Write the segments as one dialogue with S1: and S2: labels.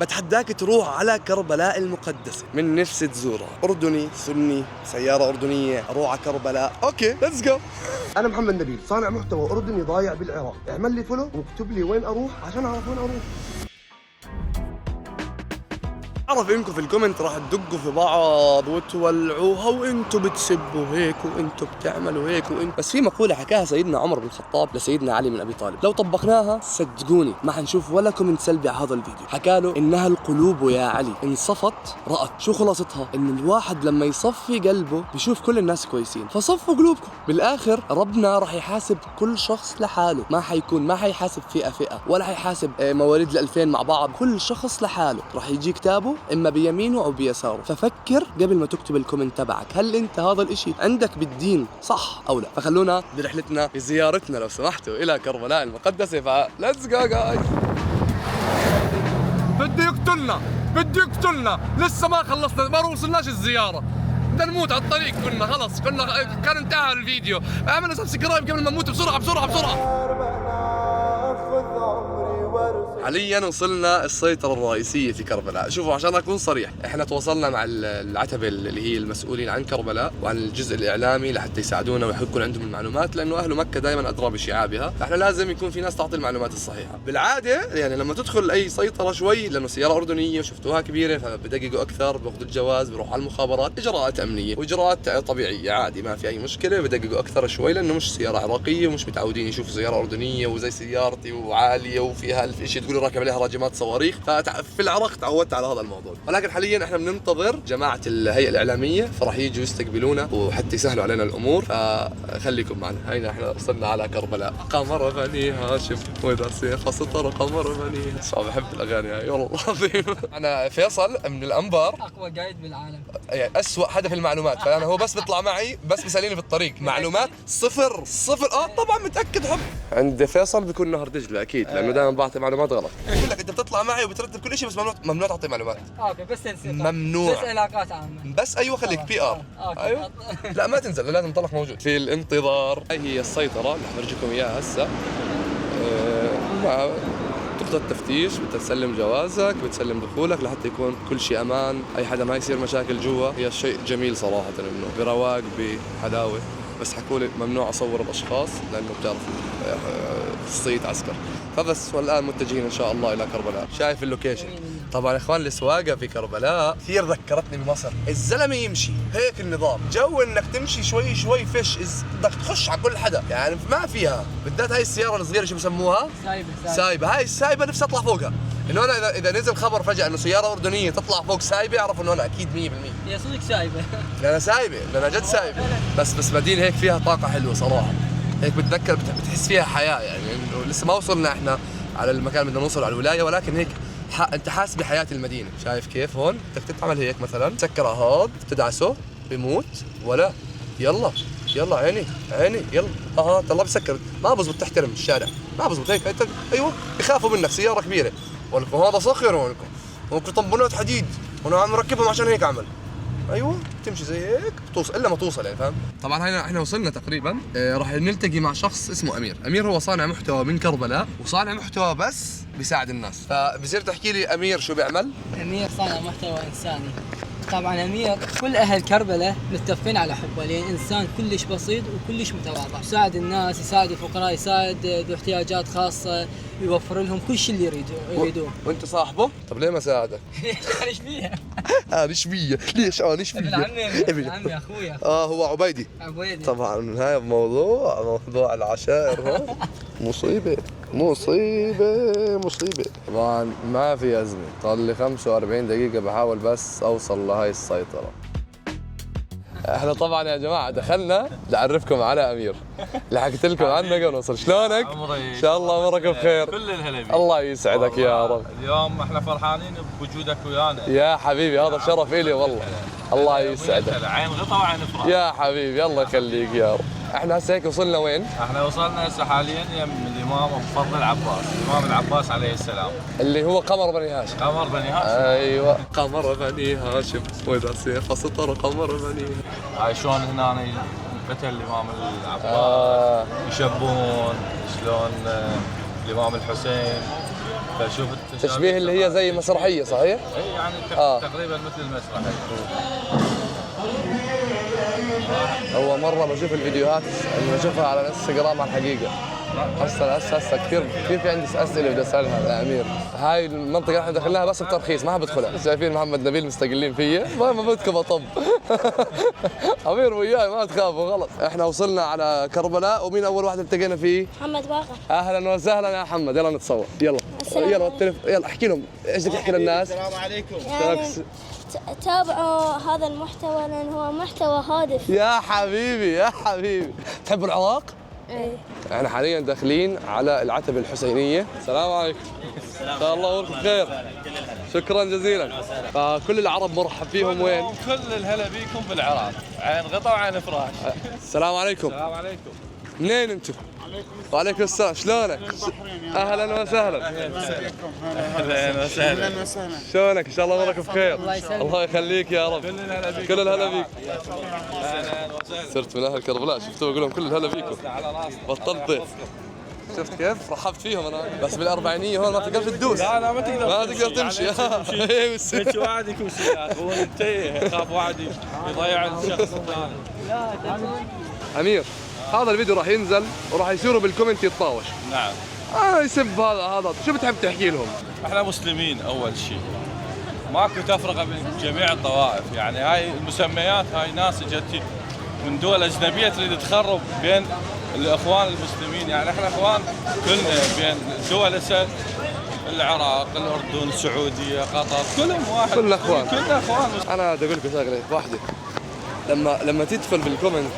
S1: بتحداك تروح على كربلاء المقدسة من نفسي تزورها. أردني سني سيارة أردنية أروح على كربلاء. أوكي ليتس جو. أنا محمد نبيل صانع محتوى أردني ضايع بالعراق. اعمل لي فولو واكتب لي وين أروح عشان أعرف وين أروح. أعرف إنكم في الكومنت راح تدقوا في بعض وتولعوها وإنتوا بتسبوا هيك وإنتوا بتعملوا هيك بس في مقولة حكاها سيدنا عمر بن الخطاب لسيدنا علي من أبي طالب، لو طبقناها صدقوني ما حنشوف ولا كومنت سلبي على هذا الفيديو. حكاله إنها القلوب يا علي إن صفت رأت. شو خلاصتها؟ إن الواحد لما يصفي قلبه بيشوف كل الناس كويسين، فصفوا قلوبكم. بالآخر ربنا راح يحاسب كل شخص لحاله، ما حيحاسب فئة ولا حيحاسب مواليد ال2000 مع بعض، كل شخص لحاله. راح يجي كتابه إما بيمينه أو بيساره، ففكر قبل ما تكتب الكومنت تبعك، هل أنت هذا الإشي عندك بالدين صح أو لا؟ فخلونا برحلتنا بزيارتنا لو سمحتوا إلى كربلاء المقدسة. فليتس جو جايز. بده يقتلنا لسه ما خلصنا، ما وصلناش الزيارة، بدنا نموت على الطريق. كنا كان انتهى الفيديو. اعملوا سبسكرايب قبل ما نموت بسرعة. حاليا وصلنا السيطرة الرئيسية في كربلاء. شوفوا عشان أكون صريح، احنا تواصلنا مع العتبة اللي هي المسؤولين عن كربلاء وعن الجزء الإعلامي لحتى يساعدونا ويكون عندهم المعلومات، لأنه أهل مكة دائما أدرى بشعابها، فاحنا لازم يكون في ناس تعطي المعلومات الصحيحة. بالعادة يعني لما تدخل أي سيطرة شوي، لأنه سيارة أردنية وشفتوها كبيرة، فبدققوا أكثر، بياخذوا الجواز، بيروحوا على المخابرات، إجراءات أمنية وإجراءات طبيعية عادي ما في أي مشكلة. بدققوا أكثر شوي لأنه مش سيارة عراقية ومش متعودين يشوفوا سيارة أردنية وزي سيارتي وعالية وفيها ألف شيء تقولوا راكب عليها راجمات صواريخ. ففي العراق تعودت على هذا الموضوع، ولكن حاليا احنا بننتظر جماعة الهيئة الإعلامية، فراح يجوا يستقبلونا وحتى يسهلوا علينا الأمور، فخليكم معنا. هينا احنا وصلنا على كربلاء. قمر بني هاشم وإذا سيف سطر قمر بني هاشم. بحب الأغاني هاي والله العظيم. أنا فيصل من الأنبار،
S2: أقوى قايد بالعالم،
S1: يعني أسوأ حدا في المعلومات. فأنا هو بس بيطلع معي بس بيساليني في الطريق، معلومات صفر. طبعا متأكد. حب عند فيصل بيكون نهر دجلة أكيد، لأنه دائما بعطي معلومات غلط. يقول لك أنت بتطلع معي وبترتب كل شيء، بس ممنوع تعطي معلومات.
S2: اوكي بس تنسيق،
S1: ممنوع،
S2: بس علاقات عامة بس.
S1: ايوه خليك بي ار. ايوه لا ما تنزل، لازم تضلك موجود في الانتظار. هاي هي السيطرة اللي حنرجيكم اياها هسه. تخطى التفتيش، بتسلم جوازك، بتسلم دخولك لحتى يكون كل شيء امان، اي حدا ما يصير مشاكل جوا. هي شيء جميل صراحة، انه برواق بحلاوة. بس حكوا لي ممنوع اصور الاشخاص لانه بتعرف الصيت عسكر. فبس والان متجهين ان شاء الله الى كربلاء. شايف اللوكيشن طبعا يا اخوان. السواقه في كربلاء كثير ذكرتني بمصر. الزلمه يمشي هيك النظام، جو انك تمشي شوي فش، بدك تخش على كل حدا، يعني ما فيها. بالذات هاي السياره الصغيره شو بسموها؟ سايبه. هاي السايبه نفسي اطلع فوقها، انه انا اذا نزل خبر فجاه انه سياره اردنيه تطلع فوق سايبه، اعرف انه انا اكيد 100%.
S2: هي صدق سايبه.
S1: انا سايبه، انا جد سايبه. بس مدينه هيك فيها طاقه حلوه صراحه، هيك بتذكر بتحس فيها حياه، يعني انه لسه ما وصلنا احنا على المكان اللي بدنا نوصل على الولايه، ولكن هيك انت حاسس بحياه المدينه. شايف كيف هون بدك تعمل هيك مثلا، تسكر هاد تدعسه بيموت ولا يلا عيني يلا. طلع بسكر، ما بزبط تحترم الشارع، ما بزبط هيك. انت ايوه بخافوا منك، سياره كبيره ولكم هذا صخر، ولكم طنبونات حديد وانا عم مركبهم عشان هيك اعمل. ايوه تمشي زي هيك توصل الا ما توصل، يعني فاهم. طبعا هنا احنا وصلنا تقريبا. راح نلتقي مع شخص اسمه امير هو صانع محتوى من كربلاء، وصانع محتوى بس بيساعد الناس. فبصير تحكي لي امير شو بيعمل؟
S2: امير صانع محتوى انساني. طبعا امير كل اهل كربلاء متفقين على حبه، لان انسان كلش بسيط وكلش متواضع، يساعد الناس، يساعد الفقراء، يساعد ذو احتياجات خاصه، يوفر لهم كل شيء اللي يريدوه.
S1: وانت صاحبه؟ طب ليه ما ساعدك؟
S2: ايش فيها؟
S1: ايش فيا؟ ليش ايش فيا؟
S2: ابن عمي اخويا.
S1: هو عبيدي. طبعا هاي موضوع العشائر. ها مصيبه. طبعا ما في ازمه، صار لي 45 دقيقه بحاول بس اوصل لهاي السيطره. احنا طبعا يا جماعه دخلنا لأعرفكم على امير اللي حكيت لكم عنه قبل نوصل. شلونك؟ ان شاء الله امورك بخير.
S3: كل الهلا.
S1: الله يسعدك يا رب.
S3: اليوم احنا فرحانين بوجودك ويانا
S1: يا حبيبي، هذا شرف إلي والله. الله يسعدك.
S3: عين غطا وعين فرح
S1: يا حبيبي، الله يخليك يا رب. احنا هسه هيك وصلنا وين؟
S3: احنا وصلنا هسه حاليا يم الامام ابو فضل العباس، الامام العباس عليه السلام،
S1: اللي هو قمر بني هاشم.
S3: قمر بني هاشم.
S1: ايوه قمر بني هاشم واذا سيف سطر قمر بني هاشم.
S3: هاي شلون هنا قتل الامام العباس. يشبون شلون الامام الحسين فشوف
S1: تشبيه اللي هي زي مسرحيه صحيح؟
S3: اي يعني تقريبا مثل المسرحيه.
S1: هو مره بشوف الفيديوهات اللي بشوفها على الانستغرام على الحقيقه. هسه كثير في عندي اسئله بدي اسالها يا امير. هاي المنطقه اللي احنا دخلناها بس بترخيص ما بدخلها. شايفين محمد نبيل مستقلين فيا ما بدكم اطب. امير وياي ما تخافوا غلط. احنا وصلنا على كربلاء ومين اول واحد التقينا فيه؟
S4: محمد باقر.
S1: اهلا وسهلا يا محمد يلا نتصور يلا يلا احكي لهم ايش بدك تحكي للناس؟
S5: السلام عليكم.
S4: يعني تابعوا هذا المحتوى لأن هو محتوى هادف.
S1: يا حبيبي يا حبيبي تحبوا العراق؟
S4: ايه.
S1: احنا حاليا داخلين على العتبة الحسينية. السلام عليكم. ان شاء الله اموركم بخير. شكرا جزيلا. فكل العرب مرحب فيهم وين؟
S3: كل الهلا بيكم بالعراق، عين غطا وعين فراش.
S1: السلام عليكم.
S3: السلام عليكم.
S1: منين انتم؟ وعليكم السلام، شلونك؟ اهلا وسهلا.
S3: اهلا وسهلا.
S1: شلونك؟ ان شاء الله امورك بخير.
S2: الله يسلمك.
S1: الله يخليك يا رب.
S3: كل الهلا بيكم.
S1: كل الهلا بيك.
S3: اهلا وسهلا.
S1: صرت من اهل كربلاء شفتوا بقول لهم كل الهلا بيكم.
S3: على راسنا.
S1: بطلت ضيف. شفت كيف؟ رحبت فيهم انا بس بالأربعينية هون ما تقدر تدوس.
S3: لا ما تقدر.
S1: ما تقدر تمشي.
S3: اي بس واحد يمشي يا اخي، هو ينتهي يخاف واحد يضيع الشخص الثاني.
S1: امير هذا الفيديو راح ينزل وراح يصيروا بالكومنت يتطاوش.
S3: نعم.
S1: يسب هذا شو بتحب تحكي لهم؟
S3: احنا مسلمين اول شيء. ماكو تفرقه بين جميع الطوائف، يعني هاي المسميات هاي ناس اجت من دول اجنبيه تريد تخرب بين الاخوان المسلمين، يعني احنا اخوان كلنا بين دول العراق، الاردن، السعوديه، قطر، كلهم واحد.
S1: كلنا اخوان.
S3: كلنا اخوان.
S1: انا بدي اقول لكم شغله واحده. لما تدخل بالكومنت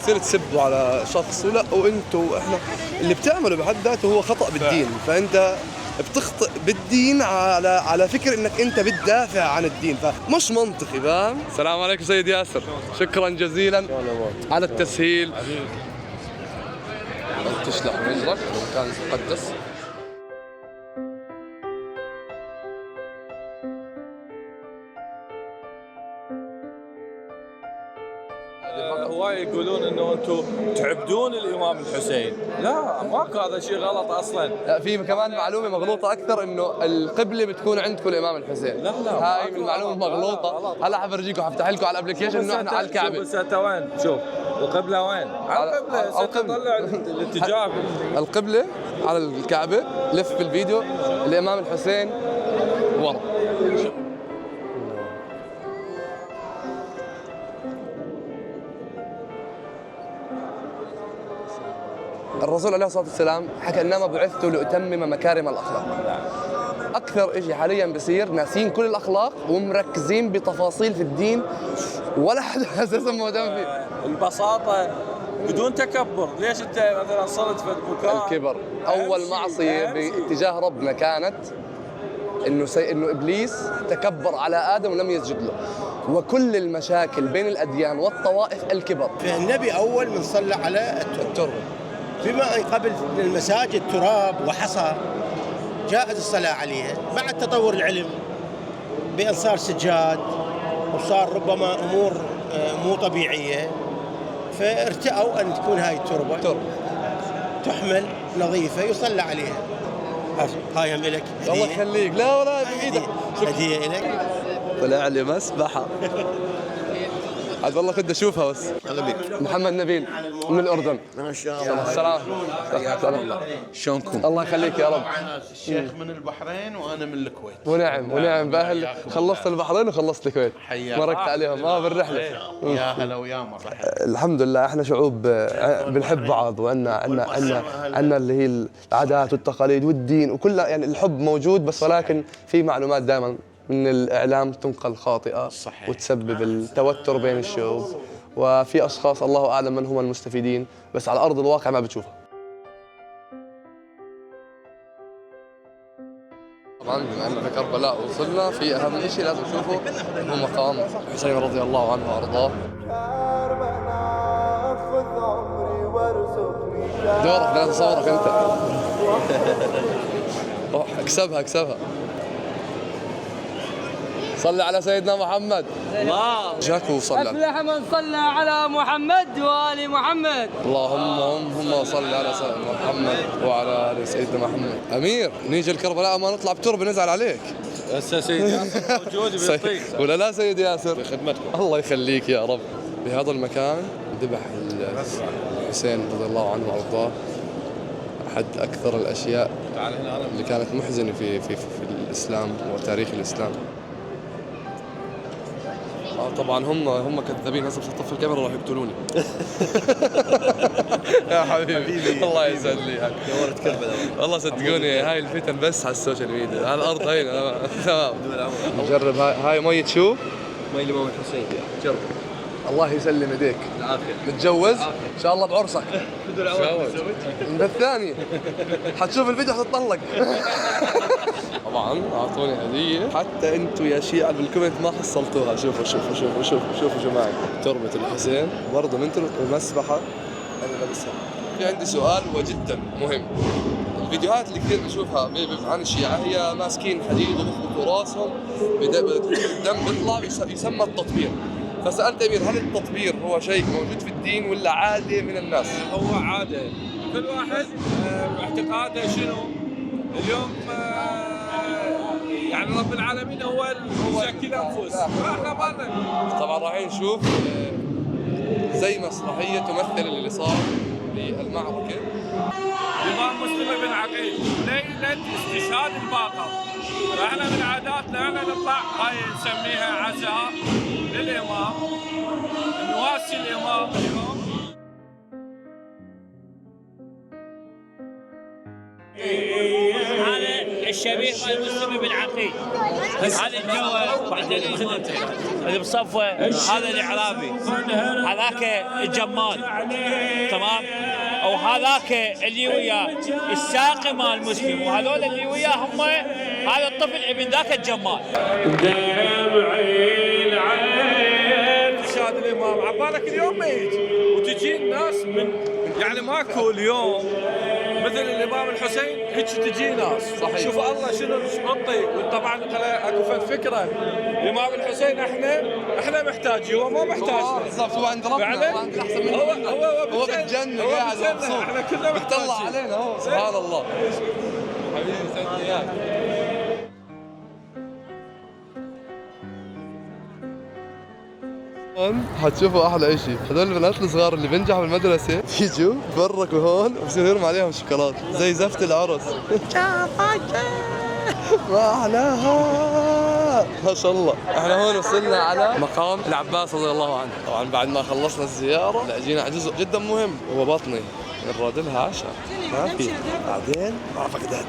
S1: تصير تسبوا على شخص وانتوا احنا اللي بتعمله بحد ذاته هو خطا بالدين، فانت بتخطئ بالدين على فكر انك انت بتدافع عن الدين، فمش منطقي فاهم؟ السلام عليكم سيد ياسر، شكرا جزيلا على التسهيل. تشلح رجلك مكان مقدس.
S3: هواي يقولون انه انتم تعبدون الامام الحسين، لا ماكو هذا شيء غلط اصلا.
S1: لا في كمان معلومه مغلوطه اكثر انه القبله بتكون عندكم الامام الحسين.
S3: لا
S1: هاي من المعلومه مغلوطه. هلا حفرجيكم حفتح لكم على الابلكيشن انه احنا على الكعبه.
S3: شوف انت وين؟ شوف القبله وين؟ على القبله. تطلع الاتجاه.
S1: القبله على الكعبه. لف بالفيديو الامام الحسين ورا. الرسول عليه الصلاة والسلام حكى إنما بعثت لأتمم مكارم الأخلاق. أكثر شيء حاليا بصير ناسين كل الأخلاق ومركزين بتفاصيل في الدين ولا حدا أساسا مهتم فيه.
S3: البساطة بدون تكبر، ليش أنت مثلا صرت في مكان؟
S1: الكبر. أول معصية باتجاه ربنا كانت إنه إبليس تكبر على آدم ولم يسجد له. وكل المشاكل بين الأديان والطوائف الكبر.
S5: النبي أول من صلى على التراب، بما أن قبل المساجد تراب وحصى جائز الصلاة عليها. مع تطور العلم بأن صار سجاد وصار ربما أمور مو طبيعية، فارتأوا أن تكون هاي التربة تحمل نظيفة يصلى عليها. هاي هم لك هدية.
S1: الله يخليك. لا ولا بإيدك.
S5: هدية لك.
S1: طلع لي مسبحة. عاد والله كنت اشوفها بس. محمد نبيل من الاردن.
S5: ما شاء الله.
S1: السلام.
S5: شلونكم؟
S1: الله يخليك يا رب.
S5: الشيخ من البحرين وانا من الكويت.
S1: ونعم باهل. خلصت البحرين وخلصت الكويت. مرقت عليهم بالرحله.
S5: يا هلا ويا مرحبا.
S1: الحمد لله احنا شعوب بنحب بعض وعندنا اللي هي العادات والتقاليد والدين وكلها، يعني الحب موجود بس ولكن في معلومات دائما من الإعلام تنقل خاطئة صحيح. وتسبب التوتر بين الشعوب، وفي أشخاص الله أعلم من هم المستفيدين بس على أرض الواقع ما بتشوفها. طبعا بما أننا في كربلاء وصلنا، في أهم شيء لازم نشوفه هو مقام الحسين رضي الله عنه وأرضاه. دورك لازم أصورك أنت. اكسبها. صلي على سيدنا محمد.
S6: الله
S1: جاكو صلى.
S2: أفلح من صلى على محمد وآل محمد.
S1: اللهم صل على سيدنا محمد وعلى آل سيدنا محمد. أمير نيجي الكربلاء ما نطلع بتربة نزعل عليك.
S3: هسه سيد ياسر موجود بيعطيك
S1: ولا لا سيد ياسر؟
S3: بخدمتكم.
S1: الله يخليك يا رب. بهذا المكان ذبح الحسين رضي الله عنه وارضاه. احد اكثر الاشياء اللي كانت محزنه في الاسلام وتاريخ الاسلام. طبعا هم كذابين. هسه بشطف الكاميرا راح يقتلوني. يا حبيبي الله يسعد لي اياك.
S6: نورت كربلاء
S1: والله صدقوني هاي الفتن بس على السوشيال ميديا، على الارض هينا تمام. نجرب هاي مية شو؟
S6: مي الإمام الحسين. جرب.
S1: الله يسلم يديك.
S6: العافية.
S1: متجوز؟ ان شاء الله بعرسك. من الثانية حتشوف الفيديو حتطلق. طبعا اعطوني هدية حتى انتم يا شيعة بالكومنت ما حصلتوها. شوفوا شو معي. تربة الحسين برضه من المسبحة انا لابسها. في عندي سؤال وجدا مهم. الفيديوهات اللي كثير بنشوفها عن الشيعة هي ماسكين حديد وبخبطوا راسهم الدم بيطلع يسمى التطبير. فسألت أمير هل التطبير هو شيء موجود في الدين ولا عادة من الناس؟
S3: هو عادة، كل واحد اعتقاده شنو؟ اليوم يعني رب العالمين هو يزكي الأنفس. احنا بالنا.
S1: طبعا راح نشوف زي مسرحية تمثل اللي صار بالمعركة.
S3: الإمام مسلم بن عقيل ليلة استشهاد الباقر. فاحنا من عاداتنا احنا نطلع هاي نسميها عزاء للإمام، نواسي الإمام اليوم.
S7: هذا الشبيه مال مسلم بن عقيل، هذا الجوهر بعدين اللي بصفه، هذا الاعرابي، هذاك الجمال تمام، او هذاك اللي وياه الساقي مال مسلم، وهذول اللي وياه هم هذا الطفل ابن ذاك الجمال.
S3: استشهاد الامام عبالك اليوم ما يجي وتجي الناس من يعني ماكو اليوم مثل الامام الحسين هيك تجي ناس.
S1: صحيح.
S3: شوف الله شنو معطي. وطبعا اكو فكره الامام الحسين احنا محتاجين هو ما محتاجنا.
S1: بالضبط هو عند ربنا هو عند احسن منه. هو بالجنة قاعد مبسوط.
S3: احنا كلنا
S1: بيطلع علينا هو سبحان الله. حبيبي سعدني اياك. حتشوفوا احلى اشي. هذول البنات الصغار اللي بينجحوا بالمدرسه بيجوا بركوا هون وبصير يرموا عليهم شوكولاته زي زفت العرس. ما احلاها ما شاء الله. احنا هون وصلنا على مقام العباس رضي الله عنه. طبعا بعد ما خلصنا الزياره لقينا على جزء جدا مهم هو بطني نراد لها عشاء. ما في بعدين مع بغداد.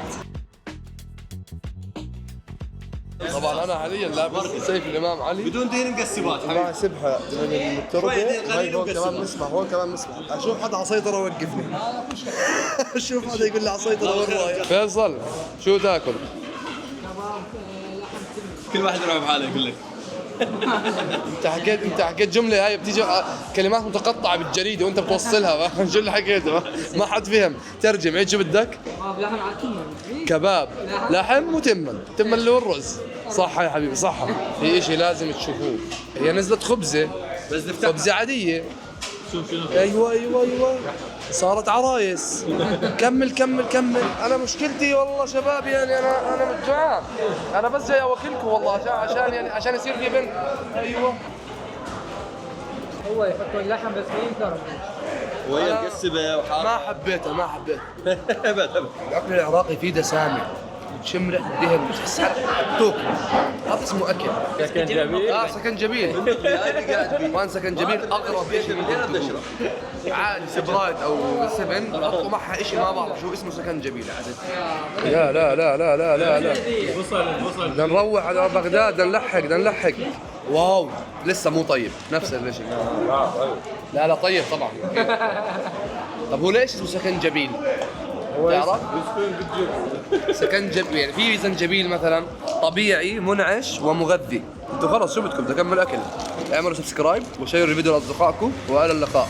S1: طبعا انا حاليا لابس سيف الامام علي
S6: بدون دين مقسمات
S1: مع سبحه من التربه. هاي هون كمان نسمع هون كمان نسمع. اشوف حدا على سيطره وقفني. اشوف حدا يقول لي على سيطره وين رايح. فيصل شو تاكل؟
S6: كل واحد يروح بحاله يقول لك.
S1: انت حكيت جمله هاي بتيجي كلمات متقطعه بالجريده وانت بتوصلها. شو اللي حكيته ما حد فهم. ترجم عيد شو بدك؟
S2: لحم على التمن.
S1: كباب لحم وتمن. تمن اللي هو الرز. صح يا حبيبي صح. في اشي لازم تشوفوه. هي نزلت خبزه خبزه عاديه.
S6: شوف شنو.
S1: ايوه صارت عرايس. كمل انا مشكلتي والله شباب يعني انا مش جوعان. انا بس جاي اوكلكم والله عشان يصير في بنت. ايوه
S2: هو يحطوا اللحم بس بينكر.
S6: وهي مقسمه وحاره.
S1: ما حبيتها. الاكل العراقي فيه دسامه تشم ريحه الدهن بتحس حالك تاكل. هذا اسمه اكل.
S6: سكن جميل.
S1: سكنجبيل. وين سكنجبيل اقرب شيء ممكن عادي سبرايت او 7 حطوا معها شيء ما بعرف شو اسمه سكنجبيل عادي. لا
S6: وصل.
S1: بدنا نروح على بغداد. بدنا نلحق. واو لسه مو طيب نفس الشيء. لا طيب طبعا. طب هو ليش اسمه سكنجبيل؟ تعرف؟ سكنجبيل يعني في زنجبيل مثلا طبيعي منعش ومغذي. انتوا خلص شو بدكم؟ بدي اكمل اكل. اعملوا سبسكرايب وشيروا الفيديو لاصدقائكم والى اللقاء.